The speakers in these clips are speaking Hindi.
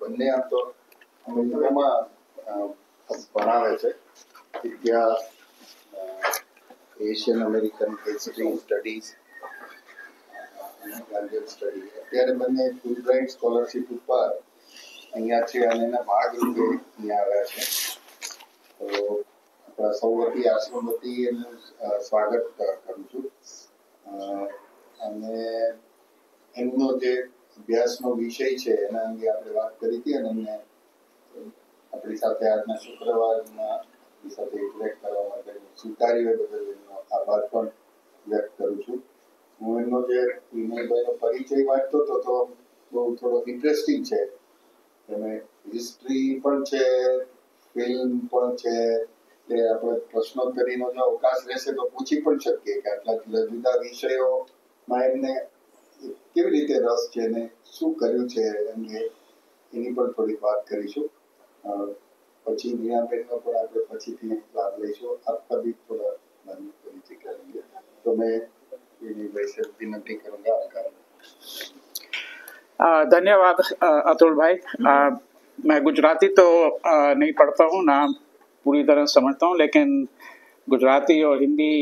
બંને આમ તો અમેરિકામાં ભણાવે છે. ઇતિહાસ, એશિયન અમેરિકન હિસ્ટ્રી સ્ટડીઝ અને ગાર્ડિયન સ્ટડી. અત્યારે બંને ફૂલબ્રાઇટ સ્કોલરશીપ ઉપર અહીંયા છે અને એના ભાગરૂપે અહીંયા આવ્યા છે. તો આપણા સૌ વતી આશ્રમ વતી એનું સ્વાગત કરું છું. અને એમનો જે અભ્યાસનો વિષય છે એના અંગે આપણે વાત કરી હતી અને એમને આપણી સાથે આજના શુક્રવારમાં સાથે ઇન્ટરેક્ટ કરવા માટે સ્વીકાર્યું એ બદલ એમનો આભાર પણ વ્યક્ત કરું છું. હું એમનો જે વિનયભાઈનો પરિચય વાંચતો હતો તો બહુ થોડો ઇન્ટરેસ્ટિંગ છે. એમાં હિસ્ટ્રી પણ છે, ફિલ્મ પણ છે. એટલે આપણે પ્રશ્નોત્તરીનો જો અવકાશ રહેશે તો પૂછી પણ શકીએ કે આટલા જુદા જુદા વિષયોમાં એમને કેવી રીતે રસ છે ને શું કર્યું છે અંગે એની પણ થોડીક વાત કરીશું. પછી મીનાબેનનો પણ આપણે પછીથી લાભ લઈશું. આપકા भी थोड़ा परिचय करेंगे तो मैं विनय से विनती करूंगा आपका. धन्यवाद अतुल भाई. मैं गुजराती तो नहीं पढ़ता हूँ ना पूरी तरह समझता हूँ, लेकिन गुजराती और हिंदी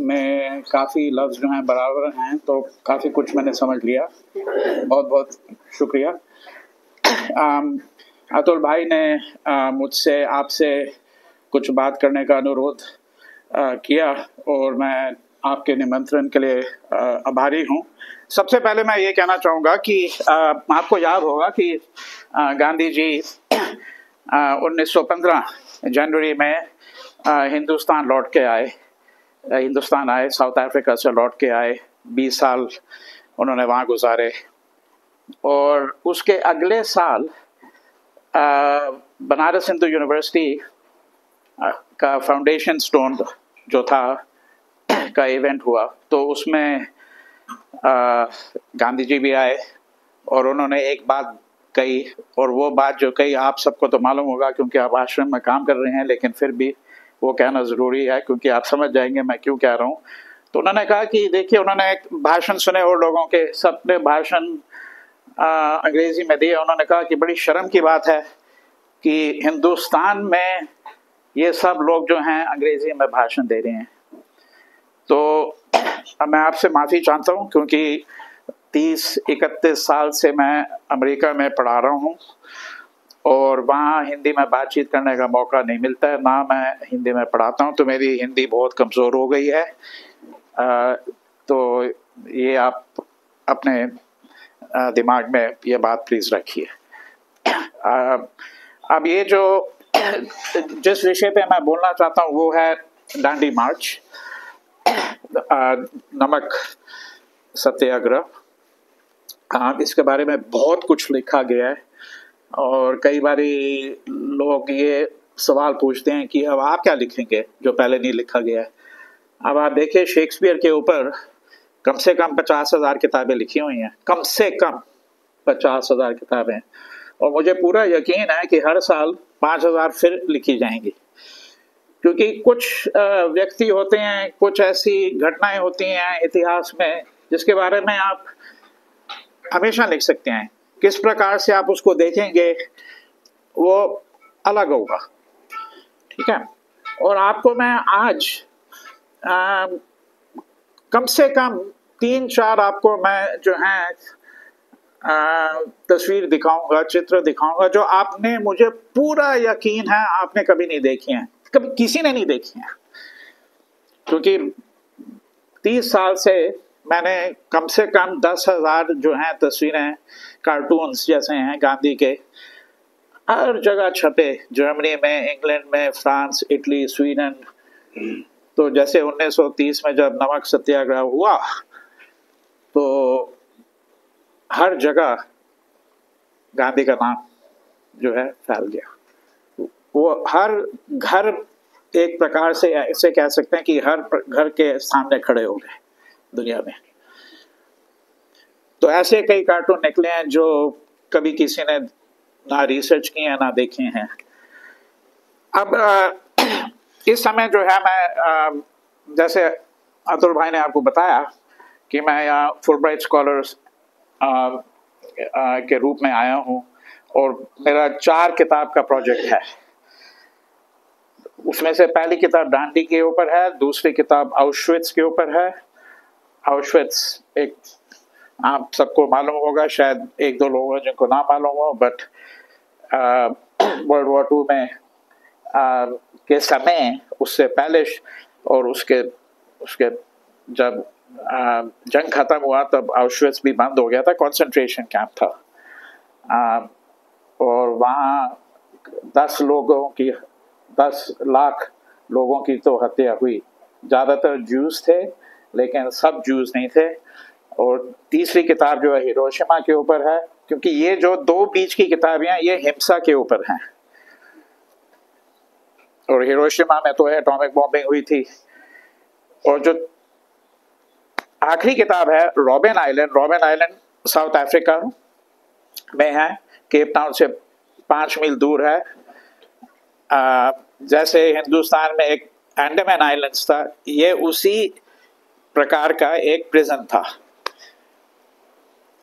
में काफ़ी लफ्ज़ जो हैं बराबर हैं, तो काफ़ी कुछ मैंने समझ लिया. बहुत बहुत शुक्रिया. अतुल भाई ने मुझसे आपसे कुछ बात करने का अनुरोध किया और मैं आपके निमंत्रण के लिए आभारी हूँ. सबसे पहले मैं ये कहना चाहूँगा कि आपको याद होगा कि गांधी जी 1915 जनवरी में हिंदुस्तान लौट के आए. हिंदुस्तान आए, साउथ अफ्रीका से लौट के आए. 20 साल उन्होंने वहाँ गुजारे और उसके अगले साल बनारस हिंदू यूनिवर्सिटी का फाउंडेशन स्टोन जो था का इवेंट हुआ. तो उसमें गांधी जी भी आए और उन्होंने एक बात कही, और वो बात जो कही आप सबको तो मालूम होगा क्योंकि आप आश्रम में काम कर रहे हैं, लेकिन फिर भी वो कहना ज़रूरी है क्योंकि आप समझ जाएंगे मैं क्यों कह रहा हूँ. तो उन्होंने कहा कि देखिए, उन्होंने एक भाषण सुने और लोगों के सबने भाषण अंग्रेज़ी में दिए. उन्होंने कहा कि बड़ी शर्म की बात है कि हिंदुस्तान में ये सब लोग जो हैं अंग्रेज़ी में भाषण दे रहे हैं. तो मैं आपसे माफ़ी चाहता हूँ क्योंकि 30-31 साल से मैं अमेरिका में पढ़ा रहा हूँ और वहाँ हिंदी में बातचीत करने का मौका नहीं मिलता है, ना मैं हिंदी में पढ़ाता हूँ. तो मेरी हिंदी बहुत कमज़ोर हो गई है. तो ये आप अपने दिमाग में ये बात प्लीज़ रखिए. अब ये जो जिस विषय पे मैं बोलना चाहता हूँ वो है दांडी मार्च, नमक सत्याग्रह. इसके बारे में बहुत कुछ लिखा गया है और कई बारी लोग ये सवाल पूछते हैं कि अब आप क्या लिखेंगे जो पहले नहीं लिखा गया है. अब आप देखिए, शेक्सपियर के ऊपर कम से कम 50,000 किताबें लिखी हुई हैं, कम से कम 50,000 किताबें. और मुझे पूरा यकीन है कि हर साल 5,000 फिर लिखी जाएंगी, क्योंकि कुछ व्यक्ति होते हैं, कुछ ऐसी घटनाएं होती हैं इतिहास में जिसके बारे में आप हमेशा लिख सकते हैं. किस प्रकार से आप उसको देखेंगे वो अलग होगा, ठीक है. और आपको मैं आज कम से कम 3-4 आपको मैं जो है तस्वीर दिखाऊंगा, चित्र दिखाऊंगा जो आपने, मुझे पूरा यकीन है आपने कभी नहीं देखी हैं, कभी किसी ने नहीं देखी हैं. क्योंकि 30 साल से मैंने कम से कम 10,000 जो हैं तस्वीरें, कार्टून्स जैसे हैं गांधी के, हर जगह छपे, जर्मनी में, इंग्लैंड में, फ्रांस, इटली, स्वीडन. तो जैसे 1930 में जब नमक सत्याग्रह हुआ तो हर जगह गांधी का नाम जो है फैल गया. वो हर घर एक प्रकार से ऐसे कह सकते हैं कि हर घर के सामने खड़े हो गए दुनिया में. तो ऐसे कई कार्टून निकले हैं जो कभी किसी ने ना रिसर्च किए हैं ना देखे हैं. अब इस समय जो है मैं, जैसे अतुल भाई ने आपको बताया कि मैं यहाँ फुलब्राइट स्कॉलर्स के रूप में आया हूँ और मेरा 4 किताब का प्रोजेक्ट है। उसमें से पहली किताब डांडी के ऊपर है, दूसरी किताब आउशविट्स के ऊपर है। आउशविट्स एक आप सबको मालूम होगा, शायद 1-2 लोग हैं जिनको ना मालूम हो, बट वर्ल्ड वॉर 2 में के समय, उससे पहले और उसके जब जंग खत्म हुआ तब आउशविट्स भी बंद हो गया था, कंसंट्रेशन कैंप था। और वहाँ 10 लाख लोगों की तो हत्या हुई। ज़्यादातर जूस थे, लेकिन सब जूस नहीं थे। और तीसरी किताब जो है हिरोशिमा के ऊपर है, क्योंकि ये जो 2 बीच की किताबें हैं ये हिंसा के ऊपर हैं। और हिरोशिमा में तो एटॉमिक बॉम्बिंग हुई थी। और जो आखिरी किताब है रॉबिन आइलैंड साउथ अफ्रीका में है, केप टाउन से 5 मील दूर है। जैसे हिंदुस्तान में एक अंडमान आइलैंड्स था, ये उसी प्रकार का एक प्रिजन था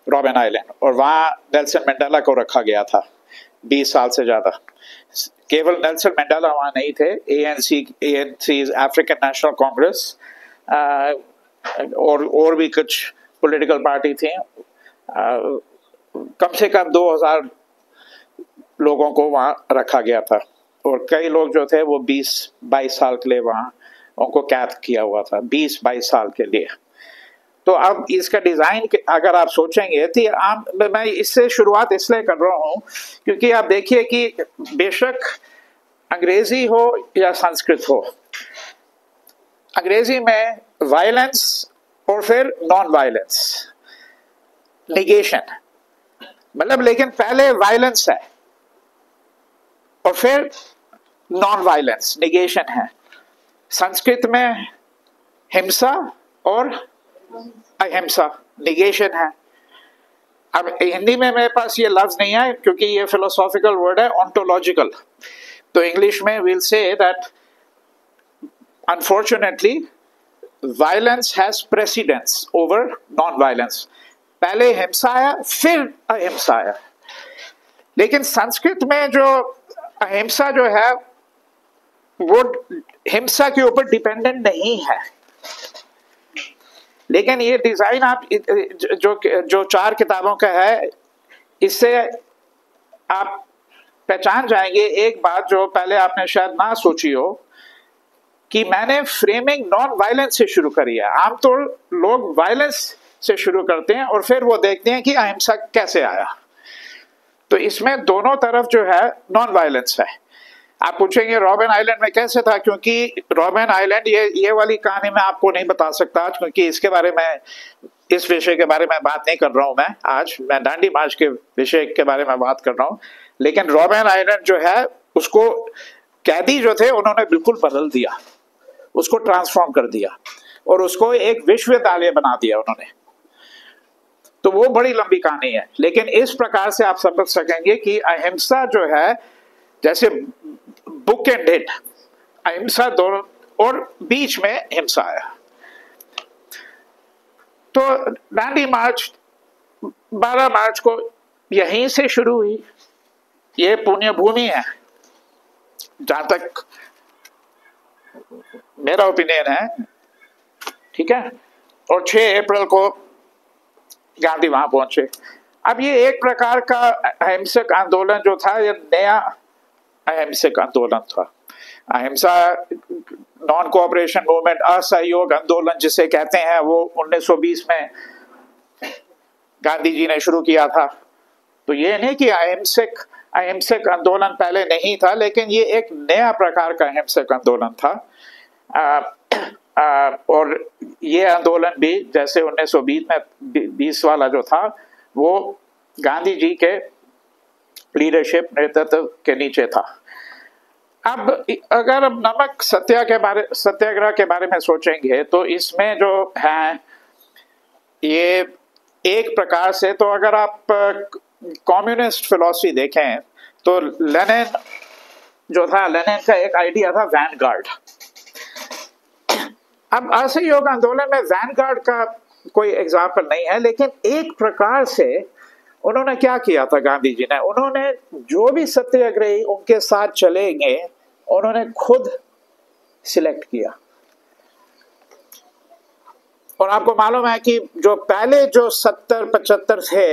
रॉबिन आइलैंड। और वहाँ नेल्सन मंडेला को रखा गया था 20 साल से ज़्यादा। केवल नेल्सन मंडेला वहाँ नहीं थे, ANC अफ्रीकन नेशनल कांग्रेस और भी कुछ पॉलिटिकल पार्टी थी। कम से कम 2000 लोगों को वहाँ रखा गया था। और कई लोग जो थे वो 20-22 साल के लिए वहाँ उनको कैद किया हुआ था, 20-22 साल के लिए। तो अब इसका डिज़ाइन अगर आप सोचेंगे तो मैं इससे शुरुआत इसलिए कर रहा हूँ क्योंकि आप देखिए कि बेशक अंग्रेजी हो या संस्कृत हो, अंग्रेजी में वायलेंस और फिर नॉन वायलेंस, निगेशन, मतलब लेकिन पहले वायलेंस है और फिर नॉन वायलेंस, निगेशन है। संस्कृत में हिंसा और अहिंसा, निगेशन है। अब हिंदी में मेरे पास ये लफ्ज नहीं है क्योंकि ये फिलोसॉफिकल वर्ड है, ऑन्टोलॉजिकल। तो इंग्लिश में will say that unfortunately violence has precedence over non violence. पहले हिंसा आया फिर अहिंसा आया। लेकिन संस्कृत में जो अहिंसा जो है वो हिंसा के ऊपर डिपेंडेंट नहीं है। लेकिन ये डिजाइन आप जो 4 किताबों का है, इससे आप पहचान जाएंगे एक बात जो पहले आपने शायद ना सोची हो, कि मैंने फ्रेमिंग नॉन वायलेंस से शुरू करी है। आमतौर लोग वायलेंस से शुरू करते हैं और फिर वो देखते हैं कि अहिंसा कैसे आया। तो इसमें दोनों तरफ जो है नॉन वायलेंस है। आप पूछेंगे रॉबिन आइलैंड में कैसे था, क्योंकि रॉबिन आइलैंड ये वाली कहानी मैं आपको नहीं बता सकता क्योंकि इसके बारे में, इस विषय के बारे में बात नहीं कर रहा हूं मैं आज। मैं दांडी मार्च के विषय के बारे में बात कर रहा हूं। लेकिन रॉबिन आइलैंड जो है उसको कैदी जो थे उन्होंने बिल्कुल बदल दिया, उसको ट्रांसफॉर्म कर दिया और उसको एक विश्वविद्यालय बना दिया उन्होंने। तो वो बड़ी लंबी कहानी है, लेकिन इस प्रकार से आप समझ सकेंगे कि अहिंसा जो है जैसे बुक एंड डेट, अहिंसा दोनों और बीच में हिंसा आया। तो दांडी मार्च 12 मार्च को यहीं से शुरू हुई। ये पुण्य भूमि है जहां तक मेरा ओपिनियन है, ठीक है। और 6 अप्रैल को गांधी वहां पहुंचे। अब ये एक प्रकार का अहिंसक आंदोलन जो था, ये नया अहिंसक आंदोलन था। अहिंसा नॉन कोऑपरेशन मूवमेंट, असहयोग आंदोलन जिसे कहते हैं, वो 1920 में गांधी जी ने शुरू किया था। तो ये नहीं कि अहिंसक आंदोलन पहले नहीं था, लेकिन ये एक नया प्रकार का अहिंसक आंदोलन था। और ये आंदोलन भी जैसे 1920 में 20 वाला जो था वो गांधी जी के लीडरशिप, नेतृत्व के नीचे था। अब अगर अब नमक सत्याग्रह के बारे में सोचेंगे तो इसमें जो है ये एक प्रकार से, तो अगर आप कम्युनिस्ट फिलॉसफी देखें तो लेनिन जो था, लेनिन का एक आइडिया था वैनगार्ड। अब असहयोग आंदोलन में वैनगार्ड का कोई एग्जाम्पल नहीं है, लेकिन एक प्रकार से उन्होंने क्या किया था गांधी जी ने, उन्होंने जो भी सत्याग्रही उनके साथ चलेंगे उन्होंने खुद सिलेक्ट किया। और आपको मालूम है कि जो पहले जो 70-75 थे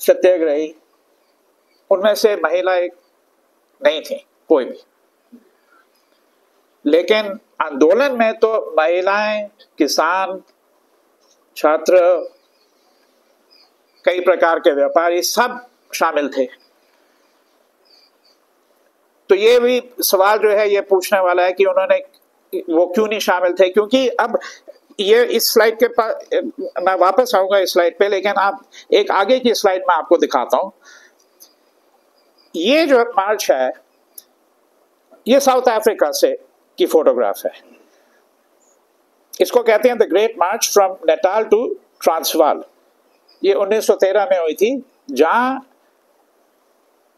सत्याग्रही, उनमें से महिला एक नहीं थी कोई भी, लेकिन आंदोलन में तो महिलाएं, किसान, छात्र, कई प्रकार के व्यापारी सब शामिल थे। तो ये भी सवाल जो है ये पूछने वाला है कि उन्होंने वो क्यों नहीं शामिल थे, क्योंकि अब ये इस स्लाइड के पास मैं वापस आऊंगा इस स्लाइड पे, लेकिन आप एक आगे की स्लाइड में आपको दिखाता हूं। ये जो मार्च है ये साउथ अफ्रीका से की फोटोग्राफ है। इसको कहते हैं the great march from Natal to Transvaal. ये 1913 में हुई थी, जहां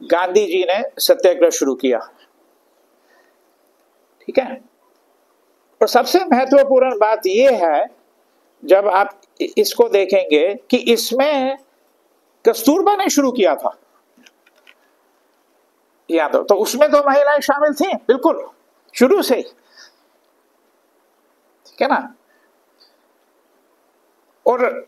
गांधी जी ने सत्याग्रह शुरू किया। ठीक है। और सबसे महत्वपूर्ण बात यह है, जब आप इसको देखेंगे कि इसमें कस्तूरबा ने शुरू किया था, याद हो तो उसमें तो महिलाएं शामिल थी बिल्कुल शुरू से ही, ठीक है ना। और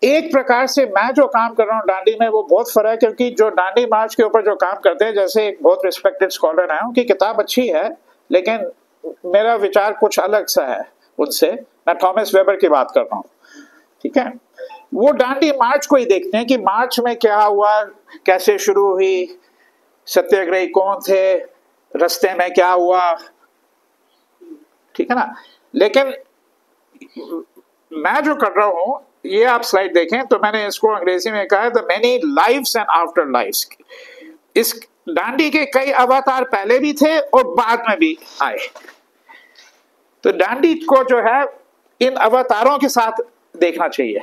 एक प्रकार से मैं जो काम कर रहा हूं दांडी में वो बहुत फर्क है, क्योंकि जो दांडी मार्च के ऊपर जो काम करते हैं, जैसे एक बहुत रिस्पेक्टेड स्कॉलर है, उनकी किताब अच्छी है, लेकिन मेरा विचार कुछ अलग सा है उनसे। मैं थॉमस वेबर की बात कर रहा हूं, ठीक है। वो दांडी मार्च को ही देखते हैं कि मार्च में क्या हुआ, कैसे शुरू हुई, सत्याग्रही कौन थे, रास्ते में क्या हुआ, ठीक है ना। लेकिन मैं जो कर रहा हूं, ये आप स्लाइड देखें तो मैंने इसको अंग्रेजी में कहा है the many lives and after lives. इस दांडी के कई अवतार पहले भी थे और बाद में भी आए। तो दांडी को जो है इन अवतारों के साथ देखना चाहिए।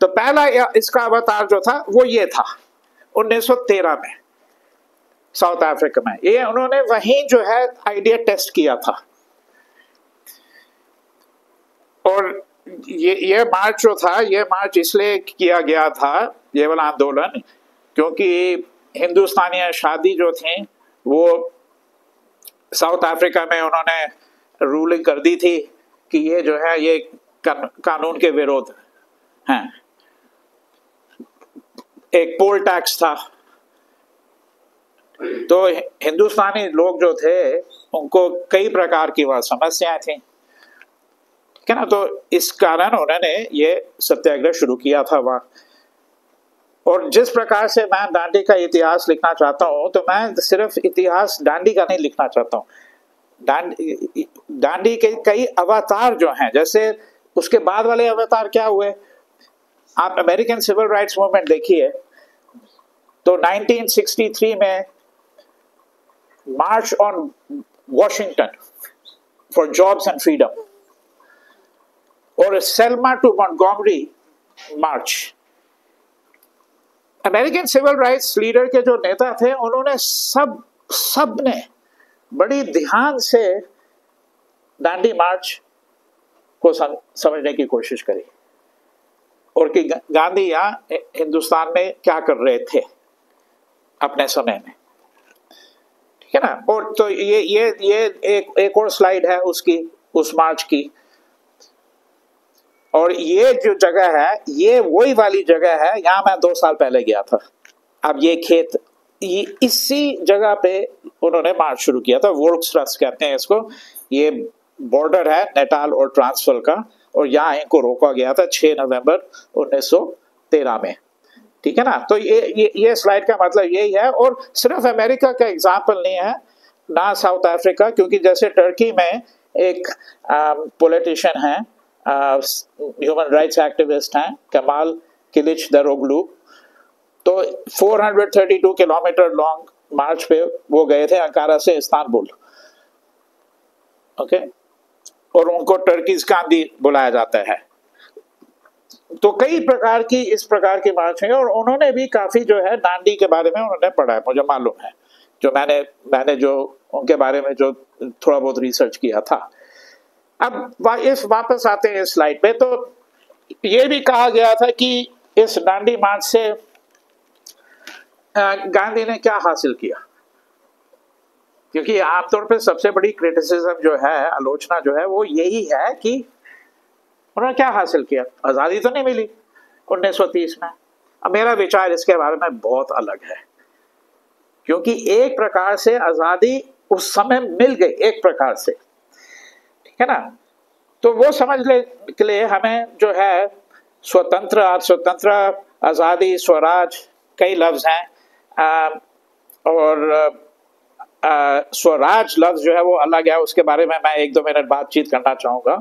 तो पहला इसका अवतार जो था वो ये था 1913 में साउथ अफ्रीका में। ये उन्होंने वहीं जो है आइडिया टेस्ट किया था। और ये मार्च जो था, ये मार्च इसलिए किया गया था, ये वाला आंदोलन, क्योंकि हिंदुस्तानी शादी जो थी वो साउथ अफ्रीका में उन्होंने रूलिंग कर दी थी कि ये जो है ये कानून के विरोध हैं। एक पोल टैक्स था, तो हिंदुस्तानी लोग जो थे उनको कई प्रकार की वह समस्याएं थी, ठीक है ना। तो इस कारण उन्होंने ये सत्याग्रह शुरू किया था वहां। और जिस प्रकार से मैं दांडी का इतिहास लिखना चाहता हूं, तो मैं सिर्फ इतिहास दांडी का नहीं लिखना चाहता हूं। दांडी के कई अवतार जो हैं, जैसे उसके बाद वाले अवतार क्या हुए, आप अमेरिकन सिविल राइट्स मूवमेंट देखिए तो 1963 में March on Washington for jobs and freedom, और Selma to Montgomery march. American civil rights leader के जो नेता थे उन्होंने सब ने बड़ी ध्यान से दांडी मार्च को समझने की कोशिश करी, और कि गांधी यहाँ हिंदुस्तान में क्या कर रहे थे अपने समय में, ठीक है ना। और तो ये एक और स्लाइड है उसकी, उस मार्च की। और ये जो जगह है ये वही वाली जगह है, यहाँ मैं 2 साल पहले गया था। अब ये खेत, ये इसी जगह पे उन्होंने मार्च शुरू किया था। वोल्क्सट्रस कहते हैं इसको। ये बॉर्डर है नेटाल और ट्रांसवाल का, और यहाँ इनको रोका गया था 6 नवंबर 1913 में, ठीक है ना। तो ये स्लाइड का मतलब यही है। और सिर्फ अमेरिका का एग्जाम्पल नहीं है, ना साउथ अफ्रीका, क्योंकि जैसे टर्की में एक पॉलिटिशियन है, ह्यूमन राइट्स एक्टिविस्ट हैं, कमाल किलिच-दारोग्लू, तो 432 किलोमीटर लॉन्ग मार्च पे वो गए थे अंकारा से इस्तांबुल, ओके। और उनको टर्कीज गांधी बुलाया जाता है। तो कई प्रकार की इस प्रकार की मार्च है, और उन्होंने भी काफी जो है दांडी के बारे में उन्होंने पढ़ा है, मुझे मालूम है, जो मैंने जो उनके बारे में जो थोड़ा बहुत रिसर्च किया था। अब इस वापस आते हैं इस स्लाइड पे, तो ये भी कहा गया था कि इस दांडी मार्च से गांधी ने क्या हासिल किया? क्योंकि आमतौर पे सबसे बड़ी क्रिटिसिज्म जो है, आलोचना जो है, वो यही है कि उन्होंने क्या हासिल किया? आजादी तो नहीं मिली 1930 में। अब मेरा विचार इसके बारे में बहुत अलग है, क्योंकि एक प्रकार से आजादी उस समय मिल गई, एक प्रकार से, ठीक है ना। तो वो समझने के लिए हमें जो है स्वतंत्र, स्वतंत्र, आजादी, स्वराज, कई लफ्ज हैं, और स्वराज लफ्ज जो है वो अलग है, उसके बारे में मैं 1-2 मिनट बातचीत करना चाहूंगा,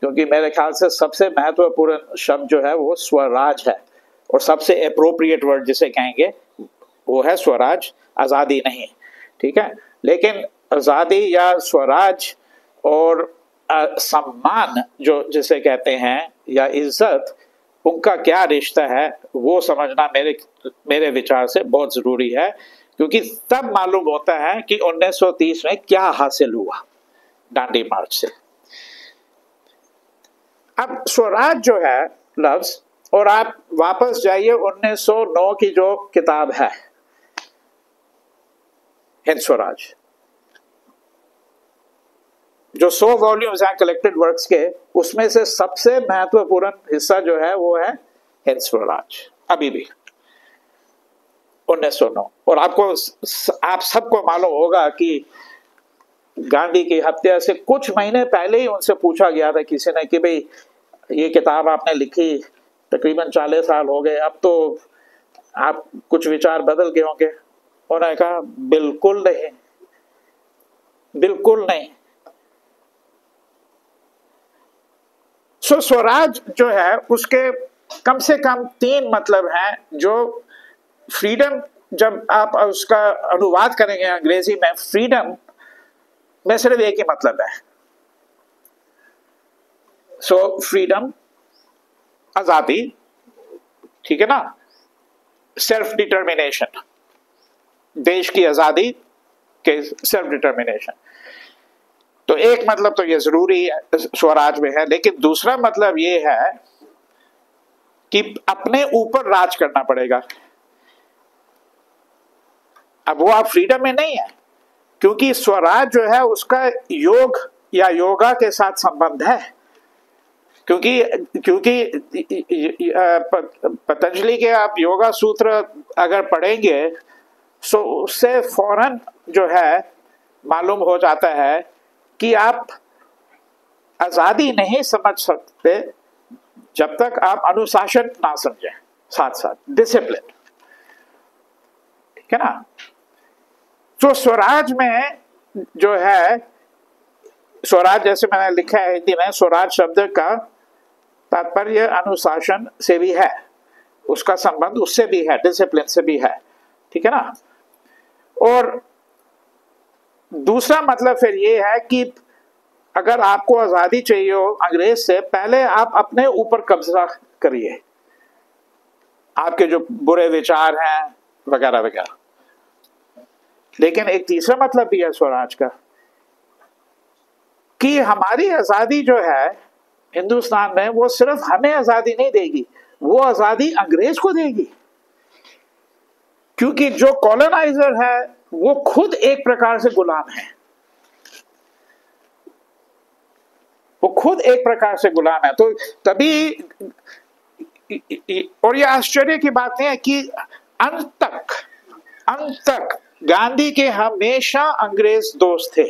क्योंकि मेरे ख्याल से सबसे महत्वपूर्ण शब्द जो है वो स्वराज है, और सबसे अप्रोप्रिएट वर्ड जिसे कहेंगे वो है स्वराज, आज़ादी नहीं, ठीक है। लेकिन आज़ादी या स्वराज और सम्मान जो जिसे कहते हैं, या इज्जत, उनका क्या रिश्ता है वो समझना मेरे विचार से बहुत जरूरी है, क्योंकि तब मालूम होता है कि 1930 में क्या हासिल हुआ दांडी मार्च से। अब स्वराज जो है लफ्ज, और आप वापस जाइए 1909 की जो किताब है हिंद स्वराज, जो 100 वॉल्यूम्स हैं कलेक्टेड वर्क्स के, उसमें से सबसे महत्वपूर्ण हिस्सा जो है वो है हिंद स्वराज, अभी भी 1909। और आप सबको मालूम होगा कि गांधी की हत्या से कुछ महीने पहले ही उनसे पूछा गया था किसी ने कि भाई ये किताब आपने लिखी तकरीबन 40 साल हो गए, अब तो आप कुछ विचार बदल गए होंगे। उन्होंने कहा बिल्कुल नहीं, बिल्कुल नहीं। सो स्वराज जो है उसके कम से कम 3 मतलब हैं, जो फ्रीडम, जब आप उसका अनुवाद करेंगे अंग्रेजी में, फ्रीडम में सिर्फ एक ही मतलब है। सो फ्रीडम, आजादी, ठीक है ना, सेल्फ डिटर्मिनेशन, देश की आजादी के सेल्फ डिटर्मिनेशन। तो एक मतलब तो ये जरूरी है स्वराज में है, लेकिन दूसरा मतलब ये है कि अपने ऊपर राज करना पड़ेगा। अब वो आप फ्रीडम में नहीं है, क्योंकि स्वराज जो है उसका योग या योगा के साथ संबंध है, क्योंकि पतंजलि के आप योगा सूत्र अगर पढ़ेंगे तो उससे फौरन जो है मालूम हो जाता है कि आप आजादी नहीं समझ सकते जब तक आप अनुशासन ना समझें, साथ साथ डिसिप्लिन, ठीक है ना। तो स्वराज में जो है, स्वराज जैसे मैंने लिखा है हिंदी में, स्वराज शब्द का तात्पर्य अनुशासन से भी है, उसका संबंध उससे भी है, डिसिप्लिन से भी है, ठीक है ना। और दूसरा मतलब फिर ये है कि अगर आपको आजादी चाहिए हो अंग्रेज से, पहले आप अपने ऊपर कब्जा करिए, आपके जो बुरे विचार हैं वगैरह वगैरह। लेकिन एक तीसरा मतलब भी है स्वराज का, कि हमारी आजादी जो है हिंदुस्तान में, वो सिर्फ हमें आजादी नहीं देगी, वो आजादी अंग्रेज को देगी, क्योंकि जो कॉलोनाइजर है वो खुद एक प्रकार से गुलाम है, वो खुद एक प्रकार से गुलाम है। तो तभी, और ये आश्चर्य की बात नहीं है कि अंत तक गांधी के हमेशा अंग्रेज दोस्त थे,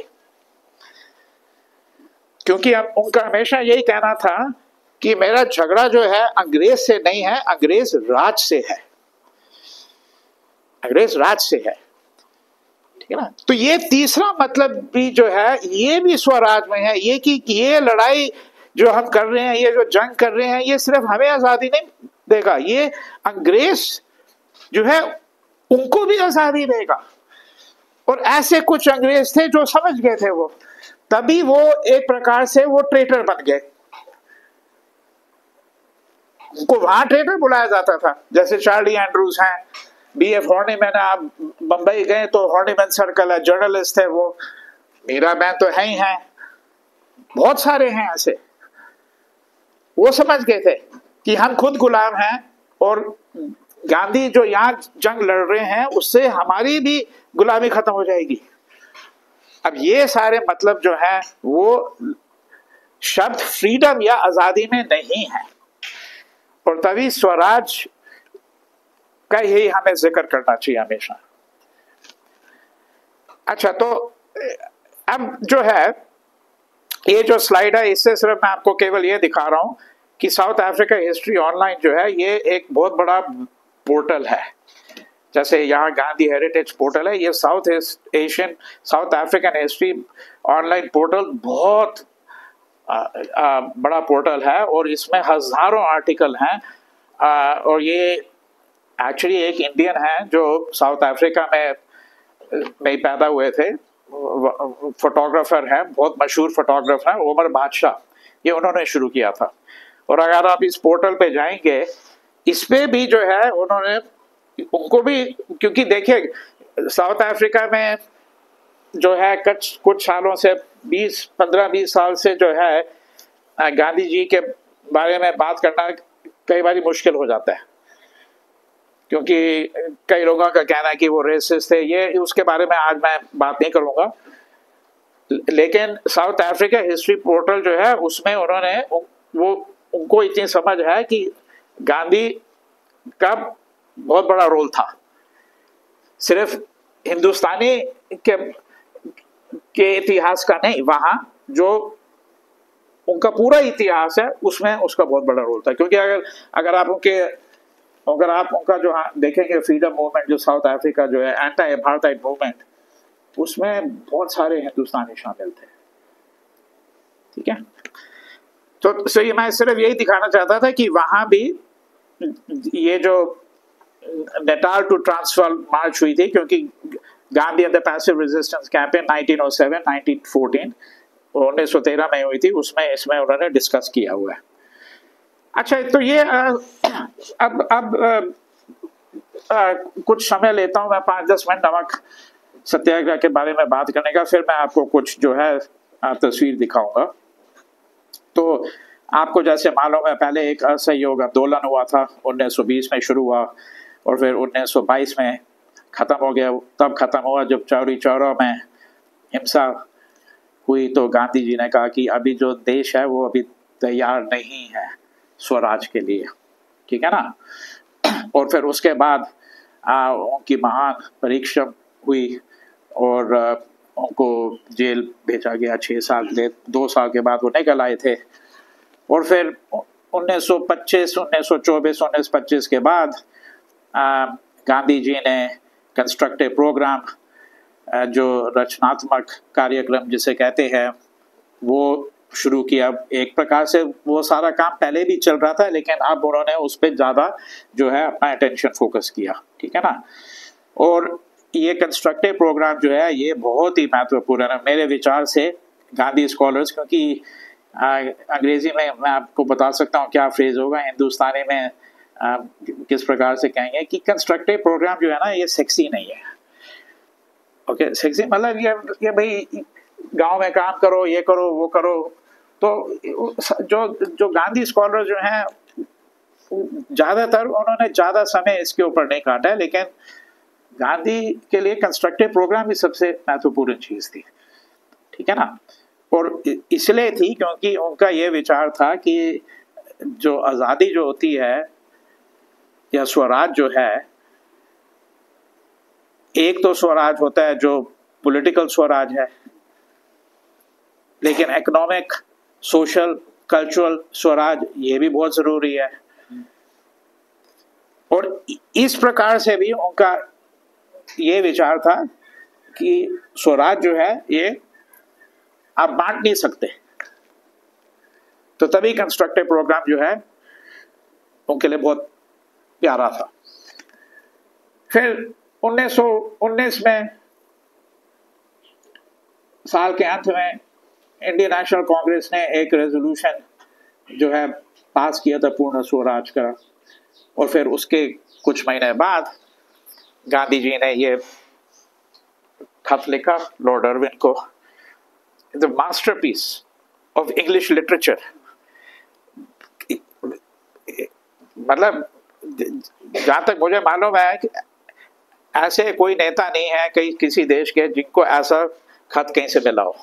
क्योंकि उनका हमेशा यही कहना था कि मेरा झगड़ा जो है अंग्रेज से नहीं है, अंग्रेज राज से है, अंग्रेज राज से है, ठीक है ना। तो ये तीसरा मतलब भी जो है ये भी स्वराज में है, ये कि ये लड़ाई जो हम कर रहे हैं, ये जो जंग कर रहे हैं, ये सिर्फ हमें आजादी नहीं देगा, ये अंग्रेज जो है उनको भी आजादी देगा। और ऐसे कुछ अंग्रेज थे जो समझ गए थे, वो तभी वो एक प्रकार से वो ट्रेटर बन गए, उनको वहां ट्रेटर बुलाया जाता था। जैसे चार्ली एंड्रूज हैं, B.F. हॉर्नीमैन, आप बंबई गए तो हॉर्नीमैन सर्कल है, जर्नलिस्ट है वो, मीराबैन तो है ही हैं, बहुत सारे हैं ऐसे। वो समझ गए थे कि हम खुद गुलाम हैं और गांधी जो यहाँ जंग लड़ रहे हैं उससे हमारी भी गुलामी खत्म हो जाएगी। अब ये सारे मतलब जो है वो शब्द फ्रीडम या आजादी में नहीं है, और तभी स्वराज का ही हमें जिक्र करना चाहिए हमेशा। अच्छा, तो अब जो है ये जो स्लाइड है इससे सिर्फ मैं आपको केवल ये दिखा रहा हूं कि साउथ अफ्रीका हिस्ट्री ऑनलाइन जो है ये एक बहुत बड़ा पोर्टल है। जैसे यहाँ गांधी हेरिटेज पोर्टल है, ये south African history online portal बहुत बड़ा पोर्टल है और इसमें हजारों आर्टिकल हैं। और ये एक्चुअली एक इंडियन है जो साउथ अफ्रीका में पैदा हुए थे, फोटोग्राफर है, बहुत मशहूर फोटोग्राफर है, उमर बादशाह, ये उन्होंने शुरू किया था। और अगर आप इस पोर्टल पे जाएंगे इस पे भी जो है उन्होंने उनको भी, क्योंकि देखिए साउथ अफ्रीका में जो है कुछ सालों से 15-20 साल से जो है गांधी जी के बारे में बात करना कई बार मुश्किल हो जाता है, क्योंकि कई लोगों का कहना है कि वो रेसिस्ट थे, ये उसके बारे में आज मैं बात नहीं करूंगा। लेकिन साउथ अफ्रीका हिस्ट्री पोर्टल जो है उसमें उन्होंने उनको इतनी समझ है कि गांधी का बहुत बड़ा रोल था, सिर्फ हिंदुस्तानी के इतिहास का नहीं, वहां जो उनका पूरा इतिहास है उसमें उसका बहुत बड़ा रोल था। क्योंकि अगर आप उनका जो देखेंगे फ्रीडम मूवमेंट जो साउथ अफ्रीका जो है एंटी अपार्थाइड मूवमेंट, उसमें बहुत सारे हिंदुस्तानी शामिल थे। ठीक है, तो ये मैं सिर्फ यही दिखाना चाहता था कि वहां भी ये जो नेटाल टू ट्रांसवाल मार्च हुई थी, क्योंकि Gandhi and the passive resistance campaign 1907 1914 1913 में हुई थी, इसमें उन्होंने डिस्कस किया हुआ है। अच्छा, तो ये अब कुछ समय लेता हूं मैं 5-10 मिनट नमक सत्याग्रह के बारे में बात करने का, फिर मैं आपको कुछ जो है तस्वीर दिखाऊंगा। तो आपको जैसे मालूम है पहले एक असहयोग आंदोलन हुआ था, 1920 में शुरू हुआ और फिर 1922 में ख़त्म हो गया। तब ख़त्म हुआ जब चौरी चौरा में हिंसा हुई, तो गांधी जी ने कहा कि अभी जो देश है वो अभी तैयार नहीं है स्वराज के लिए, ठीक है ना। और फिर उसके बाद उनकी महान परीक्षा हुई और उनको जेल भेजा गया 6 साल के, 2 साल के बाद वो निकल आए थे। और फिर 1925 1924 1925 के बाद गांधी जी ने कंस्ट्रक्टिव प्रोग्राम, जो रचनात्मक कार्यक्रम जिसे कहते हैं, वो शुरू किया। एक प्रकार से वो सारा काम पहले भी चल रहा था, लेकिन अब उन्होंने उस पर ज़्यादा जो है अपना अटेंशन फोकस किया, ठीक है ना। और ये कंस्ट्रक्टिव प्रोग्राम जो है ये बहुत ही महत्वपूर्ण है मेरे विचार से। गांधी स्कॉलर्स, क्योंकि अंग्रेजी में मैं आपको बता सकता हूँ क्या फ्रेज होगा, हिंदुस्तानी में किस प्रकार से कहेंगे कि कंस्ट्रक्टिव प्रोग्राम जो है ना ये सेक्सी नहीं है। ओके, सेक्सी मतलब ये भाई गांव में काम करो, ये करो, वो करो। तो जो गांधी स्कॉलर जो हैं ज़्यादातर उन्होंने ज़्यादा समय इसके ऊपर नहीं काटा है, लेकिन गांधी के लिए कंस्ट्रक्टिव प्रोग्राम ही सबसे महत्वपूर्ण चीज़ थी, ठीक है ना। और इसलिए थी क्योंकि उनका ये विचार था कि जो आज़ादी जो होती है या स्वराज जो है, एक तो स्वराज होता है जो पॉलिटिकल स्वराज है, लेकिन इकोनॉमिक, सोशल, कल्चरल स्वराज ये भी बहुत ज़रूरी है। और इस प्रकार से भी उनका ये विचार था कि स्वराज जो है ये आप बांट नहीं सकते, तो तभी कंस्ट्रक्टिव प्रोग्राम जो है उनके लिए बहुत प्यारा था। फिर 1919 में साल के अंत में इंडियन नेशनल कांग्रेस ने एक रेजोल्यूशन जो है पास किया था पूर्ण स्वराज का, और फिर उसके कुछ महीने बाद गांधी जी ने ये खत लिखा लॉर्ड इरविन को, the masterpiece of English literature. मतलब जहां तक मुझे मालूम है कि ऐसे कोई नेता नहीं है कहीं किसी देश के जिनको ऐसा खत कहीं से मिला हो।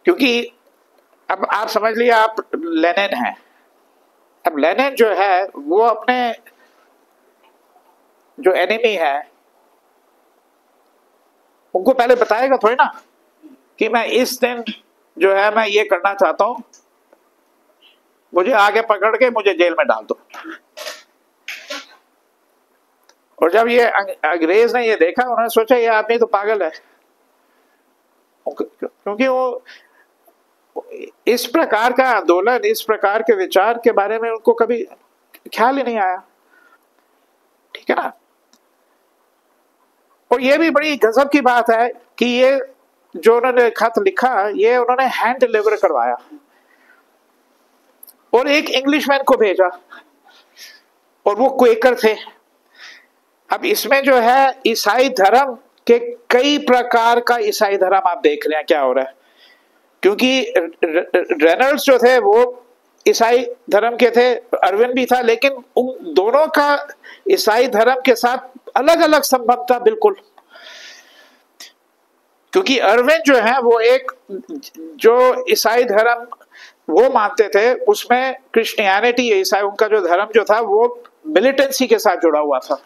क्योंकि अब आप समझ लिए, आप लेनिन हैं। अब लेनिन जो है वो अपने जो एनिमी है उनको पहले बताएगा थोड़ी ना कि मैं इस दिन जो है मैं ये करना चाहता हूं, मुझे आगे पकड़ के मुझे जेल में डाल दो। और जब ये अंग्रेज ने ये देखा, उन्होंने सोचा ये आदमी तो पागल है, क्योंकि वो इस प्रकार का आंदोलन, इस प्रकार के विचार के बारे में उनको कभी ख्याल ही नहीं आया। ठीक है ना। और ये भी बड़ी गजब की बात है कि ये जो उन्होंने खत लिखा, ये उन्होंने हैंड डिलीवर करवाया और एक इंग्लिशमैन को भेजा, और वो क्वेकर थे। अब इसमें जो है ईसाई धर्म के कई प्रकार का ईसाई धर्म आप देख रहे हैं क्या हो रहा है। क्योंकि रेनल्ड्स जो थे वो ईसाई धर्म के थे, अरविंद भी था, लेकिन उन दोनों का ईसाई धर्म के साथ अलग अलग संबंध था बिल्कुल। क्योंकि अरविंद जो है वो एक जो ईसाई धर्म वो मानते थे, उसमें क्रिश्चियनिटी, ईसाई उनका जो धर्म जो था वो मिलिटेंसी के साथ जुड़ा हुआ था।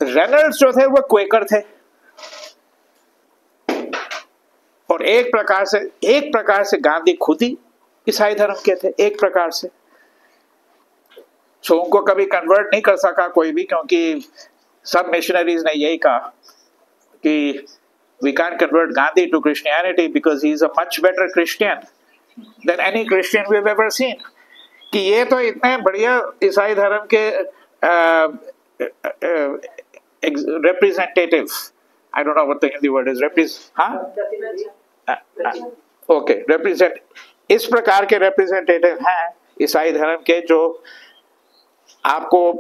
रेनल्ड्स जो थे वो क्वेकर थे, और एक प्रकार से गांधी खुद ही ईसाई धर्म के थे, एक प्रकार से। सो उनको कभी कन्वर्ट नहीं कर सका कोई भी, क्योंकि सब मिशनरीज ने यही कहा कि we can't convert Gandhi to Christianity because he is a much better Christian than any Christian we've ever seen. कि ये तो इतने बढ़िया ईसाई धर्म के representative, I don't know what the Hindi word is, okay, represent, इस प्रकार के representative हैं ईसाई धर्म के, जो आपको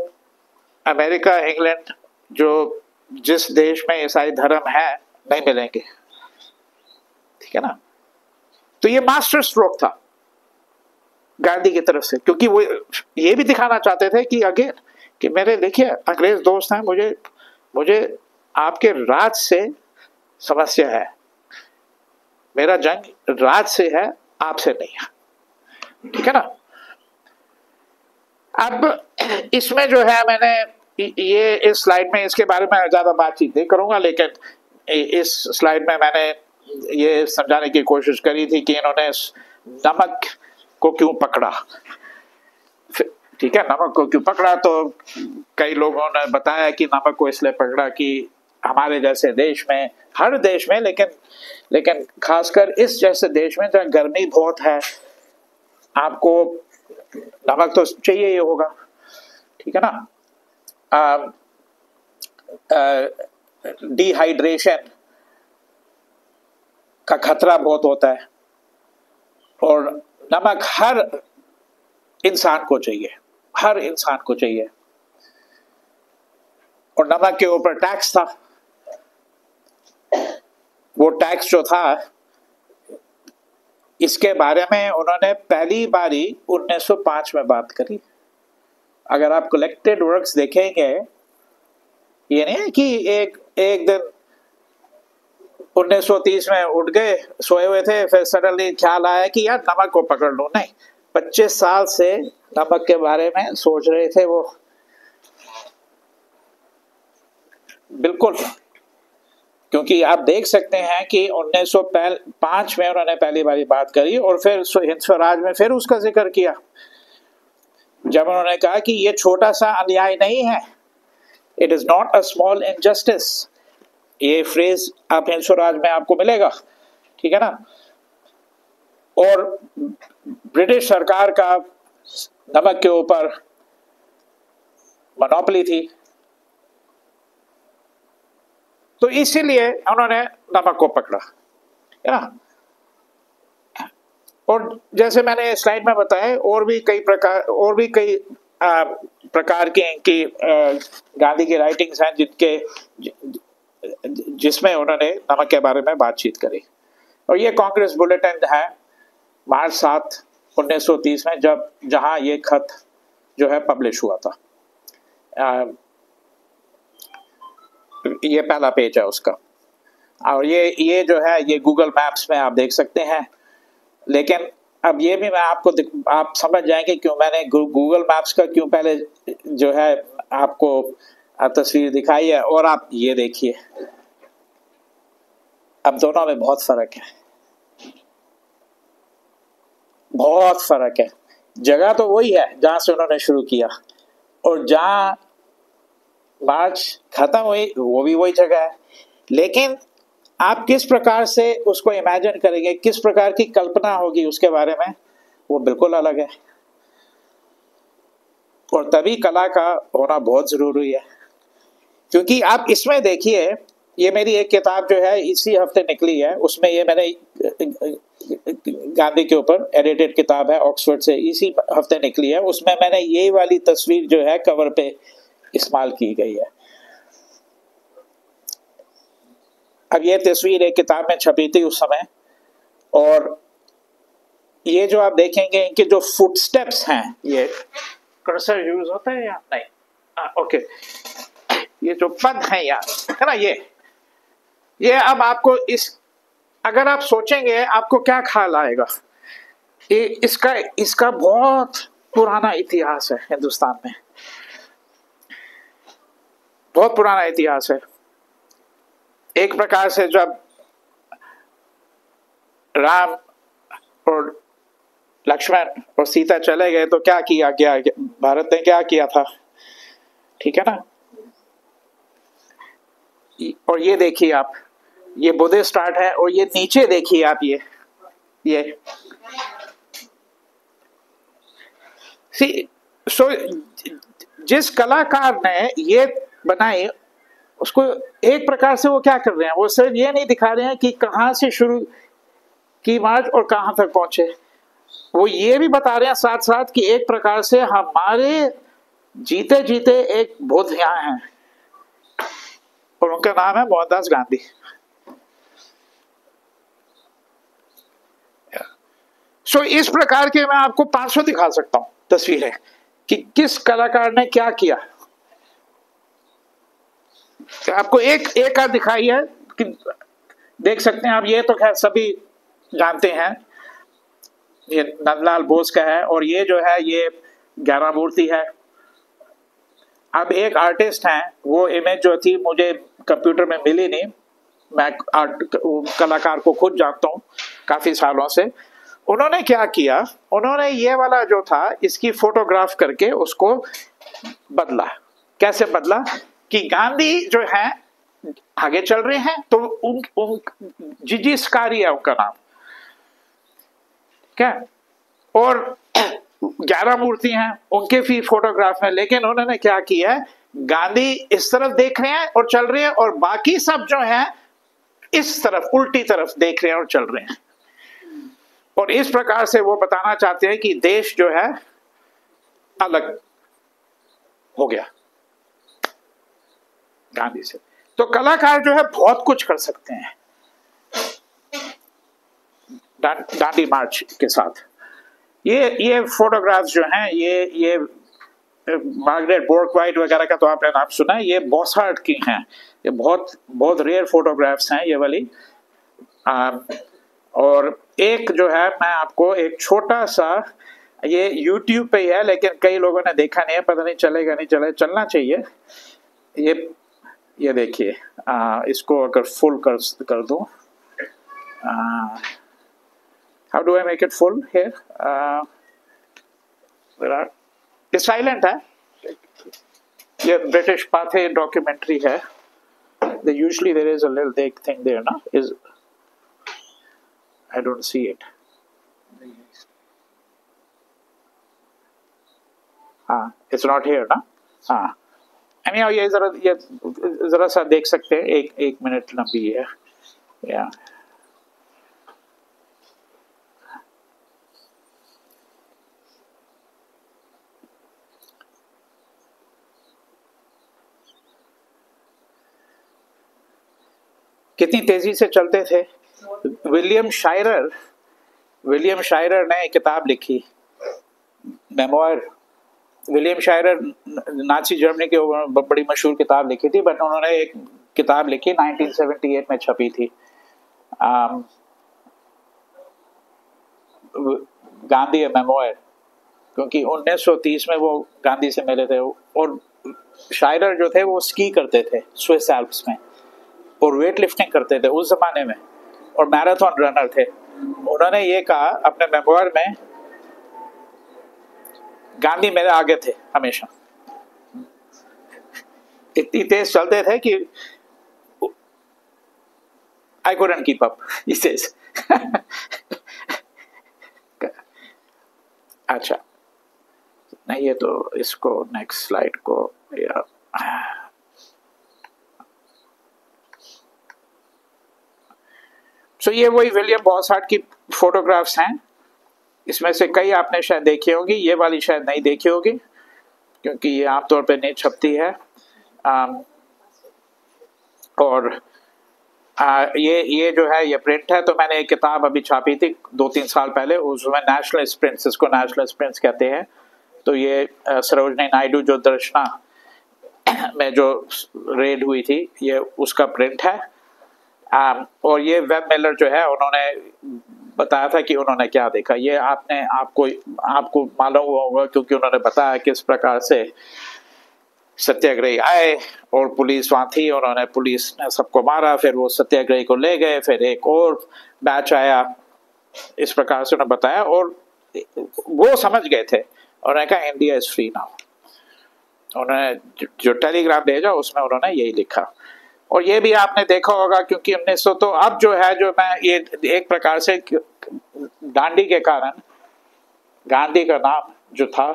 अमेरिका, इंग्लैंड, जो जिस देश में ईसाई धर्म है नहीं मिलेंगे। ठीक है ना। तो ये मास्टर स्ट्रोक था गांधी की तरफ से, क्योंकि वो ये भी दिखाना चाहते थे कि अगेन कि मेरे देखिए अंग्रेज दोस्त हैं, मुझे आपके राज से समस्या है, मेरा जंग राज से है, आपसे नहीं है। ठीक है ना। अब इसमें जो है मैंने ये इस स्लाइड में इसके बारे में ज्यादा बातचीत नहीं करूंगा, लेकिन इस स्लाइड में मैंने ये समझाने की कोशिश करी थी कि इन्होंने नमक को क्यों पकड़ा। ठीक है, नमक को क्यों पकड़ा, तो कई लोगों ने बताया कि नमक को इसलिए पकड़ा कि हमारे जैसे देश में, हर देश में, लेकिन खासकर इस जैसे देश में जहाँ गर्मी बहुत है, आपको नमक तो चाहिए ही होगा। ठीक है ना। डिहाइड्रेशन का खतरा बहुत होता है, और नमक हर इंसान को चाहिए, हर इंसान को चाहिए। और नमक के ऊपर टैक्स था, वो टैक्स जो था इसके बारे में उन्होंने पहली बारी 1905 में बात करी। अगर आप कलेक्टेड वर्क्स देखेंगे, ये नहीं है कि एक दिन 1930 में उठ गए, सोए हुए थे, फिर सडनली ख्याल आया कि यार नमक को पकड़ लो। नहीं, 25 साल से नमक के बारे में सोच रहे थे वो, बिल्कुल। क्योंकि आप देख सकते हैं कि 1905 में उन्होंने पहली बारी बात करी, और फिर हिंद स्वराज में फिर उसका जिक्र किया, जब उन्होंने कहा कि ये छोटा सा अन्याय नहीं है, it is not a small injustice. ये फ्रेज आप हिंद स्वराज में आपको मिलेगा। ठीक है ना। और ब्रिटिश सरकार का नमक के ऊपर मोनोपोली थी, तो इसीलिए उन्होंने नमक को पकड़ा। है ना। और जैसे मैंने स्लाइड में बताया, और भी कई प्रकार की गांधी की राइटिंग्स हैं जिसमें उन्होंने नमक के बारे में बातचीत करी। और ये कांग्रेस बुलेटिन है, मार्च 7 1930 में, जब जहां ये खत जो है पब्लिश हुआ था। ये पहला पेज है उसका, और ये जो है ये गूगल मैप्स में आप देख सकते हैं। लेकिन अब ये भी मैं आपको आप समझ जाएंगे क्यों मैंने गूगल मैप्स का क्यों पहले जो है आपको तस्वीर दिखाई है। और आप ये देखिए, अब दोनों में बहुत फर्क है, बहुत फर्क है। जगह तो वही है जहां से उन्होंने शुरू किया, और जहां मार्च खत्म हुई वो भी वही जगह है। लेकिन आप किस प्रकार से उसको इमेजिन करेंगे, किस प्रकार की कल्पना होगी उसके बारे में, वो बिल्कुल अलग है। और तभी कला का होना बहुत जरूरी है, क्योंकि आप इसमें देखिए, ये मेरी एक किताब जो है इसी हफ्ते निकली है, उसमें ये मैंने गांधी के ऊपर एडिटेड किताब है, ऑक्सफोर्ड से इसी हफ्ते निकली है। उसमें मैंने ये वाली तस्वीर जो है कवर पे इस्तेमाल की गई है। अब ये तस्वीर एक किताब में छपी थी उस समय, और ये जो आप देखेंगे इनके जो फुटस्टेप्स हैं, ये कर्सर यूज होता है या नहीं? ओके, ये जो पद है यार, है ना, ये अब आपको अगर आप सोचेंगे आपको क्या ख्याल आएगा? इसका बहुत पुराना इतिहास है हिंदुस्तान में, बहुत पुराना इतिहास है। एक प्रकार से जब राम और लक्ष्मण और सीता चले गए तो क्या किया गया, भारत ने क्या किया था, ठीक है ना। और ये देखिए आप, ये बुद्धिस्ट आर्ट है, और ये नीचे देखिए आप, ये सो जिस कलाकार ने ये बनाई उसको एक प्रकार से वो क्या कर रहे हैं, वो सिर्फ ये नहीं दिखा रहे हैं कि कहां से शुरू की मार्च और कहां तक पहुंचे, वो ये भी बता रहे हैं साथ साथ कि एक प्रकार से हमारे जीते जीते एक बुद्ध यहाँ हैं, और उनका नाम है मोहनदास गांधी। सो इस प्रकार के मैं आपको 500 दिखा सकता हूं तस्वीरें कि किस कलाकार ने क्या किया। आपको एक आध दिखाई है कि देख सकते हैं आप, ये तो खैर सभी जानते हैं, ये नंदलाल बोस का है, और ये जो है ये ज्ञानामूर्ति है। अब एक आर्टिस्ट हैं, वो इमेज जो थी मुझे कंप्यूटर में मिली नहीं, मैं कलाकार को खुद जानता हूँ काफी सालों से। उन्होंने क्या किया, उन्होंने ये वाला जो था इसकी फोटोग्राफ करके उसको बदला। कैसे बदला कि गांधी जो है आगे चल रहे हैं तो जीजी स्कारी है उनका नाम, क्या, और 11 मूर्ति हैं उनके भी फोटोग्राफ में। लेकिन उन्होंने क्या किया है, गांधी इस तरफ देख रहे हैं और चल रहे हैं, और बाकी सब जो है इस तरफ उल्टी तरफ देख रहे हैं और चल रहे हैं। और इस प्रकार से वो बताना चाहते हैं कि देश जो है अलग हो गया गांधी से। तो कलाकार जो है बहुत कुछ कर सकते हैं दांडी मार्च के साथ। ये फोटोग्राफ्स जो हैं, ये मार्गरेट बोर्कवाइट वगैरह का तो आपने नाम सुना है, ये बॉसहार्ट की हैं, ये बहुत रेयर फोटोग्राफ्स हैं ये वाली। और एक जो है मैं आपको एक छोटा सा, ये YouTube पे ही है लेकिन कई लोगों ने देखा नहीं है, पता नहीं चलेगा नहीं चलना चाहिए। ये देखिए, इसको अगर फुल कर दूं, how do I make it full here, ये साइलेंट है, ये ब्रिटिश पाथे डॉक्यूमेंट्री है, usually there is a little big thing there, na? I don't see it. It's not here, ना? anyhow ये जरा सा देख सकते हैं, एक मिनट लंबी है, या कितनी तेजी से चलते थे। विलियम शायरर ने एक किताब लिखी मेमोयर, विलियम शायरर नाची जर्मनी के ऊपर बड़ी मशहूर किताब लिखी थी, बट उन्होंने एक किताब लिखी 1978 में छपी थी, गांधी मेमोयर, क्योंकि 1930 में वो गांधी से मिले थे। और शायरर जो थे वो स्की करते थे स्विस एल्प्स में और वेट लिफ्टिंग करते थे उस जमाने में, और मैराथन रनर थे। उन्होंने ये कहा अपने मेमोयर में, गांधी मेरे आगे थे हमेशा, इतनी तेज चलते थे कि I couldn't keep up, he says. अच्छा, नहीं ये तो इसको नेक्स्ट स्लाइड को या सो ये वही विलियम बॉसहार्ट की फोटोग्राफ्स हैं। इसमें से कई आपने शायद देखी होगी, ये वाली शायद नहीं देखी होगी क्योंकि ये आमतौर पे नहीं छपती है। और ये जो है ये प्रिंट है। तो मैंने एक किताब अभी छापी थी 2-3 साल पहले, उसमें नेशनलिस्ट प्रिंट्स, इसको नेशनलिस्ट प्रिंट्स कहते हैं। तो ये सरोजनी नायडू जो दर्शना में जो रेड हुई थी, ये उसका प्रिंट है। और ये वेब मिलर जो है, उन्होंने बताया था कि उन्होंने क्या देखा। ये आपको मालूम हुआ होगा क्योंकि उन्होंने बताया किस प्रकार से सत्याग्रही आए और पुलिस वहाँ थी, उन्होंने पुलिस ने सबको मारा, फिर वो सत्याग्रही को ले गए, फिर एक और बैच आया, इस प्रकार से उन्होंने बताया। और वो समझ गए थे, उन्होंने कहा इंडिया इज फ्री नाउ। उन्होंने जो टेलीग्राम भेजा उसमें उन्होंने यही लिखा। और ये भी आपने देखा होगा क्योंकि 1900 तो अब जो है, जो मैं ये एक प्रकार से दांडी के कारण गांधी का नाम जो था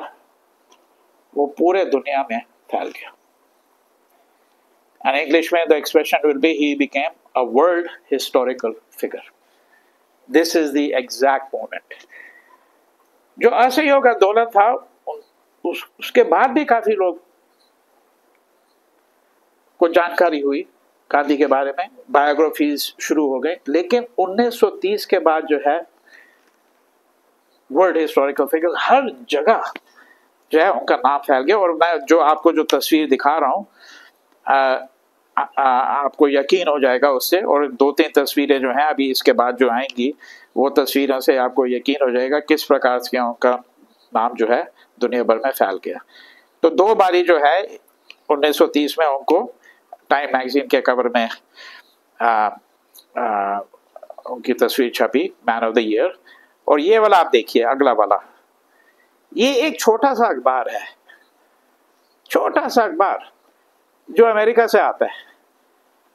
वो पूरे दुनिया में फैल गया। And English में the expression will be he became a world historical figure. This is the exact moment. जो असहयोग आंदोलन था उसके बाद भी काफी लोग को जानकारी हुई गांधी के बारे में, बायोग्राफीज शुरू हो गए। लेकिन 1930 के बाद जो है वर्ल्ड हिस्टोरिकल फिगर हर जगह जो है उनका नाम फैल गया। और मैं जो आपको जो तस्वीर दिखा रहा हूँ आपको यकीन हो जाएगा उससे, और 2-3 तस्वीरें जो हैं अभी इसके बाद जो आएंगी वो तस्वीरों से आपको यकीन हो जाएगा किस प्रकार से उनका नाम जो है दुनिया भर में फैल गया। तो 2 बारी जो है 1930 में उनको टाइम मैगजीन के कवर में उनकी तस्वीर छपी, मैन ऑफ द ईयर। और ये वाला आप देखिए, अगला वाला, ये एक छोटा सा अखबार है, छोटा सा अखबार जो अमेरिका से आता है,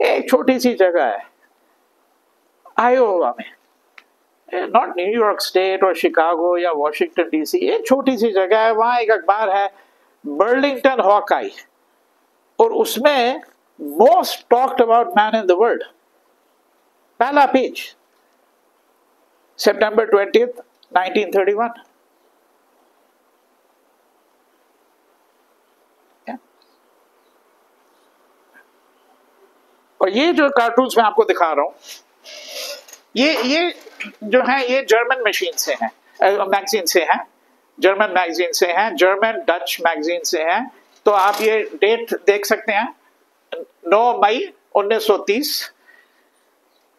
एक छोटी सी जगह है आयोवा में, नॉट न्यूयॉर्क स्टेट और शिकागो या वॉशिंगटन डीसी, एक छोटी सी जगह है, वहां एक अखबार है बर्लिंगटन हॉकाई, और उसमें most talked about man in the world, पहला पेज, September 20th, 1931। और ये जो कार्टून्स मैं आपको दिखा रहा हूं, ये जो है ये जर्मन मशीन से हैं, मैगजीन से हैं, जर्मन मैगजीन से हैं, जर्मन डच मैगजीन से हैं। तो आप ये डेट देख सकते हैं, 9 मई 1930,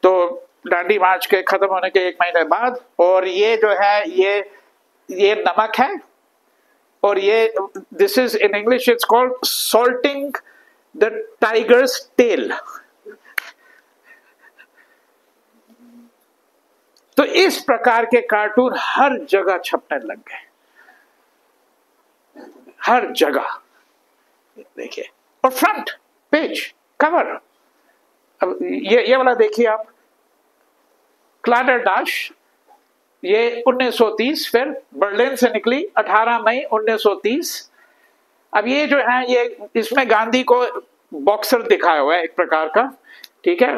तो दांडी मार्च के खत्म होने के 1 महीने बाद। और ये जो है ये नमक है, और ये this is in English it's called salting the tiger's tail. तो इस प्रकार के कार्टून हर जगह छपने लग गए, हर जगह देखिए। और फ्रंट पेज कवर, अब ये वाला देखिए आप, क्लाडरडाश, ये 1930, फिर बर्लिन से निकली 18 मई 1930। अब ये जो है ये इसमें गांधी को बॉक्सर दिखाया हुआ है एक प्रकार का, ठीक है,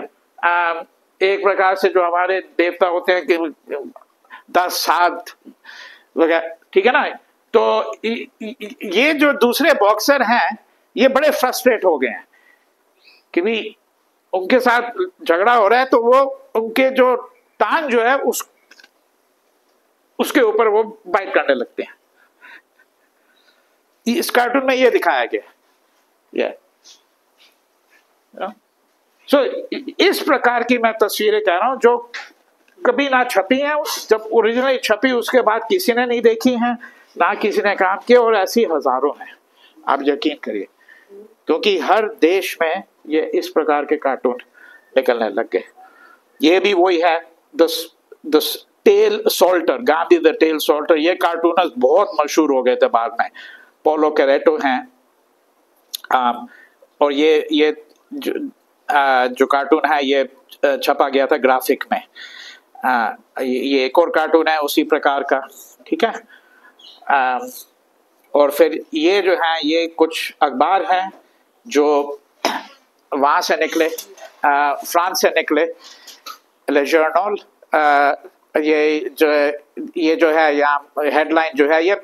एक प्रकार से जो हमारे देवता होते हैं कि 10 सात वगैरह, ठीक है ना। तो ये जो दूसरे बॉक्सर हैं ये बड़े फ्रस्ट्रेट हो गए हैं कि भी उनके साथ झगड़ा हो रहा है, तो वो उनके जो टांग जो है उसके ऊपर वो बाइट करने लगते हैं। इस कार्टून में ये दिखाया गया। सो इस प्रकार की मैं तस्वीरें कह रहा हूं जो कभी ना छपी हैं, जब ओरिजिनली छपी उसके बाद किसी ने नहीं देखी हैं, ना किसी ने काम किया, और ऐसी हजारों हैं, आप यकीन करिए, क्योंकि हर देश में ये इस प्रकार के कार्टून निकलने लग गए। ये भी वही है, the tail salter, Gandhi the tail salter, ये कार्टूनर्स बहुत मशहूर हो गए थे बाद में। पोलो कैरेटो हैं, और ये जो कार्टून है ये छपा गया था ग्राफिक में। ये एक और कार्टून है उसी प्रकार का, ठीक है। और फिर ये जो है ये कुछ अखबार हैं जो वहां से निकले, फ्रांस से निकले, ले जर्नल। ये जो है यहाँ हेडलाइन जो है ये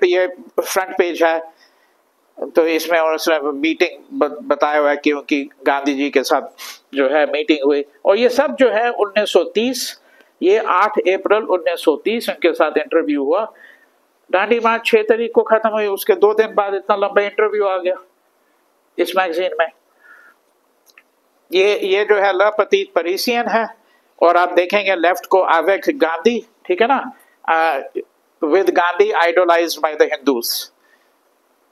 फ्रंट पेज है, तो इसमें उसने मीटिंग बताया हुआ है कि उनकी गांधी जी के साथ जो है मीटिंग हुई, और ये सब जो है 1930, ये 8 अप्रैल 1930 उनके साथ इंटरव्यू हुआ। दांडी मार्च 6 तारीख को खत्म हुई, उसके 2 दिन बाद इतना लंबा इंटरव्यू आ गया इस मैगजीन में। ये जो है ल पतीत परिसियन है, और आप देखेंगे लेफ्ट को अवेक गांधी, ठीक है ना, with Gandhi idolised by the Hindus,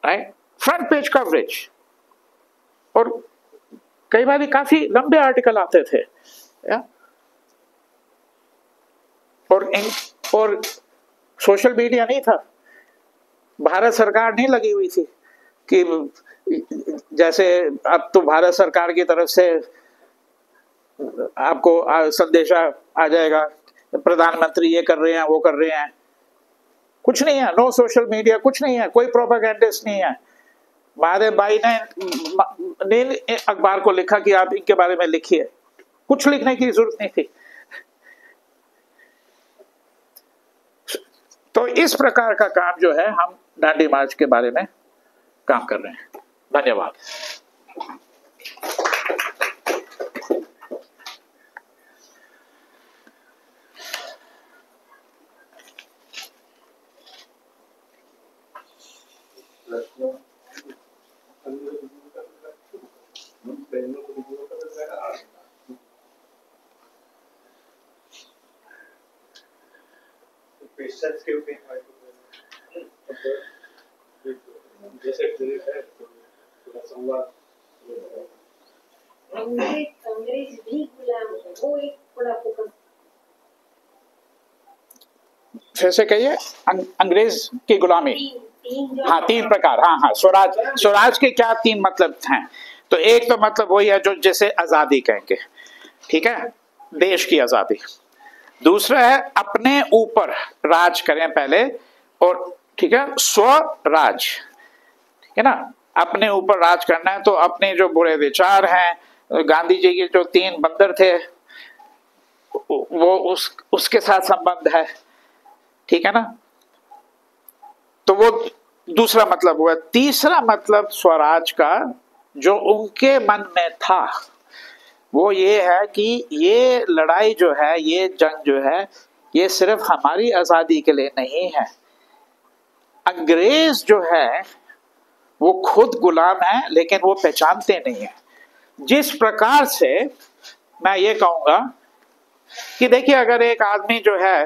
right, front page coverage. और कई बार काफी लंबे आर्टिकल आते थे, और सोशल मीडिया नहीं था, भारत सरकार नहीं लगी हुई थी कि जैसे अब तो भारत सरकार की तरफ से आपको संदेशा आ जाएगा, प्रधानमंत्री ये कर रहे हैं वो कर रहे हैं। कुछ नहीं है, नो सोशल मीडिया, कुछ नहीं है, कोई प्रोपेगेंडिस्ट नहीं है। महादेव भाई ने अखबार को लिखा कि आप इनके बारे में लिखिए, कुछ लिखने की जरूरत नहीं थी। तो इस प्रकार का काम जो है हम दांडी मार्च के बारे में काम कर रहे हैं। धन्यवाद। अंग्रेज भी गुलाम, वो एक बड़ा फोकस। फिर से कहिए, अंग्रेज की गुलामी। हाँ, 3 प्रकार। हाँ, स्वराज के क्या 3 मतलब हैं? तो एक तो मतलब वही है जो जैसे आजादी कहेंगे, ठीक है, देश की आजादी। दूसरा है अपने ऊपर राज करें पहले, और ठीक है, स्वराज, ठीक है ना, अपने ऊपर राज करना है। तो अपने जो बुरे विचार हैं, गांधी जी के जो 3 बंदर थे वो उसके साथ संबंध है, ठीक है ना। तो वो दूसरा मतलब हुआ। तीसरा मतलब स्वराज का जो उनके मन में था वो ये है कि ये लड़ाई जो है, ये जंग जो है, ये सिर्फ हमारी आजादी के लिए नहीं है। अंग्रेज जो है वो खुद गुलाम है, लेकिन वो पहचानते नहीं है। जिस प्रकार से मैं ये कहूंगा कि देखिए, अगर एक आदमी जो है